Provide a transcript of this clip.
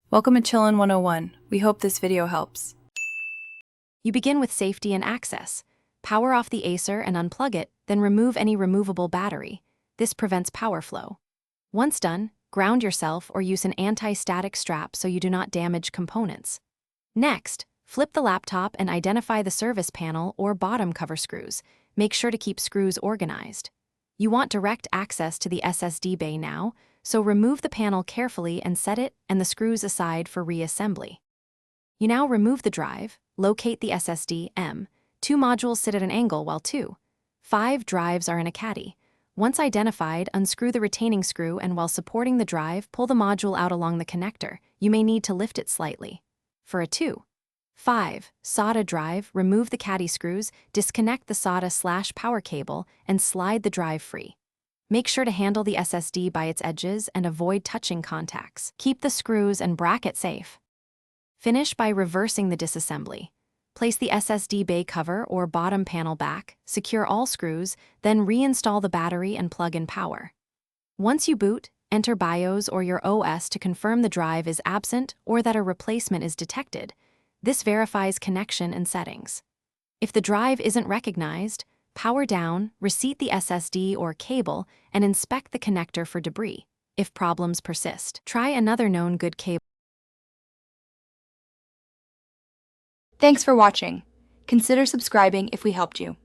Welcome to Chillin' 101. We hope this video helps. You begin with safety and access. Power off the Acer and unplug it, then remove any removable battery. This prevents power flow. Once done, ground yourself or use an anti-static strap so you do not damage components. Next, flip the laptop and identify the service panel or bottom cover screws. Make sure to keep screws organized. You want direct access to the SSD bay now, so remove the panel carefully and set it and the screws aside for reassembly. You now remove the drive, locate the SSD M. 2 modules sit at an angle while 5 drives are in a caddy. Once identified, unscrew the retaining screw and while supporting the drive, pull the module out along the connector. You may need to lift it slightly. For a 5 SATA drive, remove the caddy screws, disconnect the SATA/power cable, and slide the drive free. Make sure to handle the SSD by its edges and avoid touching contacts. Keep the screws and bracket safe. Finish by reversing the disassembly. Place the SSD bay cover or bottom panel back, secure all screws, then reinstall the battery and plug in power. Once you boot, enter BIOS or your OS to confirm the drive is absent or that a replacement is detected. This verifies connection and settings. If the drive isn't recognized, power down, reseat the SSD or cable, and inspect the connector for debris. If problems persist, try another known good cable. Thanks for watching. Consider subscribing if we helped you.